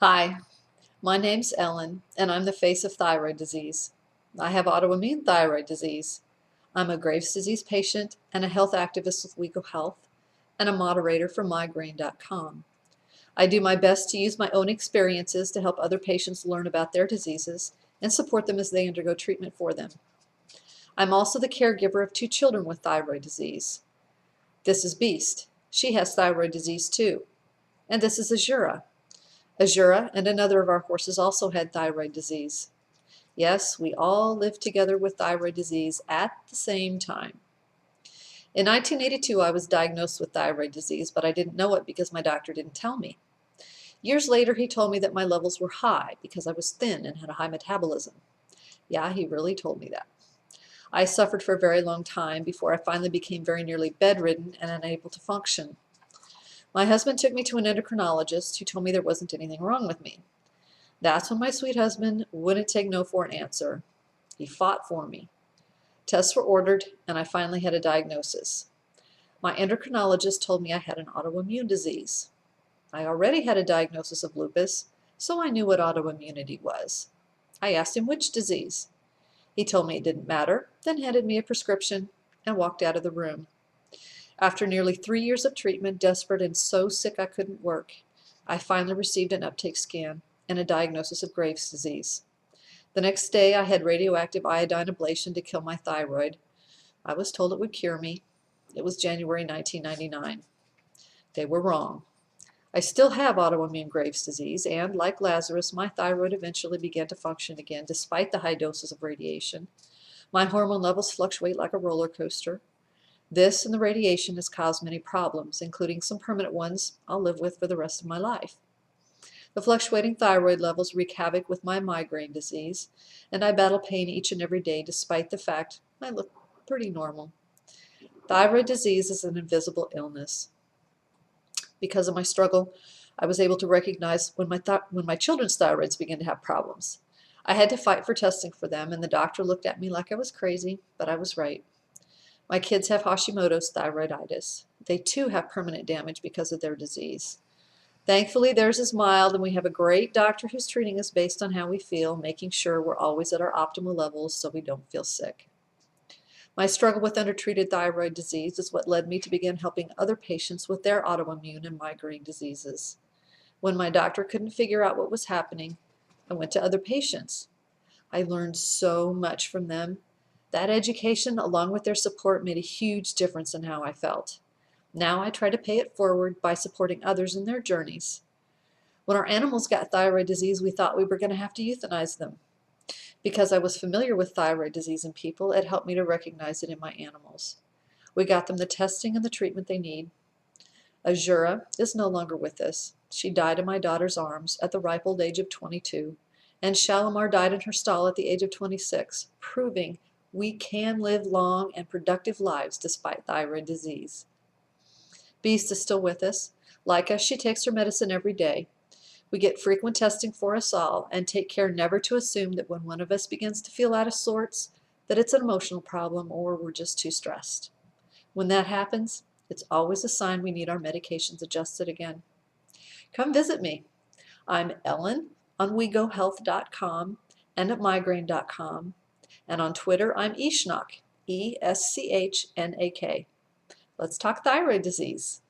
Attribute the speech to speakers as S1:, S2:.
S1: Hi, my name's Ellen, and I'm the face of thyroid disease. I have autoimmune thyroid disease. I'm a Graves' disease patient and a health activist with Legal Health and a moderator for migraine.com. I do my best to use my own experiences to help other patients learn about their diseases and support them as they undergo treatment for them. I'm also the caregiver of 2 children with thyroid disease. This is Beast. She has thyroid disease too. And this is Azura. Azura and another of our horses also had thyroid disease. Yes, we all lived together with thyroid disease at the same time. In 1982, I was diagnosed with thyroid disease, but I didn't know it because my doctor didn't tell me. Years later, he told me that my levels were high because I was thin and had a high metabolism. Yeah, he really told me that. I suffered for a very long time before I finally became very nearly bedridden and unable to function. My husband took me to an endocrinologist who told me there wasn't anything wrong with me. That's when my sweet husband wouldn't take no for an answer. He fought for me. Tests were ordered, and I finally had a diagnosis. My endocrinologist told me I had an autoimmune disease. I already had a diagnosis of lupus, so I knew what autoimmunity was. I asked him which disease. He told me it didn't matter, then handed me a prescription and walked out of the room. After nearly 3 years of treatment, desperate and so sick I couldn't work, I finally received an uptake scan and a diagnosis of Graves' disease. The next day, I had radioactive iodine ablation to kill my thyroid. I was told it would cure me. It was January 1999. They were wrong. I still have autoimmune Graves' disease, and like Lazarus, my thyroid eventually began to function again despite the high doses of radiation. My hormone levels fluctuate like a roller coaster. This and the radiation has caused many problems, including some permanent ones I'll live with for the rest of my life. The fluctuating thyroid levels wreak havoc with my migraine disease, and I battle pain each and every day despite the fact I look pretty normal. Thyroid disease is an invisible illness. Because of my struggle, I was able to recognize when my children's thyroids began to have problems. I had to fight for testing for them, and the doctor looked at me like I was crazy, but I was right. My kids have Hashimoto's thyroiditis. They too have permanent damage because of their disease. Thankfully, theirs is mild, and we have a great doctor who's treating us based on how we feel, making sure we're always at our optimal levels so we don't feel sick. My struggle with undertreated thyroid disease is what led me to begin helping other patients with their autoimmune and migraine diseases. When my doctor couldn't figure out what was happening, I went to other patients. I learned so much from them. That education, along with their support, made a huge difference in how I felt. Now I try to pay it forward by supporting others in their journeys. When our animals got thyroid disease, we thought we were going to have to euthanize them. Because I was familiar with thyroid disease in people, it helped me to recognize it in my animals. We got them the testing and the treatment they need. Azura is no longer with us. She died in my daughter's arms at the ripe old age of 22, and Shalimar died in her stall at the age of 26, proving we can live long and productive lives despite thyroid disease. Beast is still with us. Like us, she takes her medicine every day. We get frequent testing for us all and take care never to assume that when one of us begins to feel out of sorts, that it's an emotional problem or we're just too stressed. When that happens, it's always a sign we need our medications adjusted again. Come visit me. I'm Ellen on WeGoHealth.com and at migraine.com. And on Twitter, I'm Eschnak, Eschnak. Let's talk thyroid disease.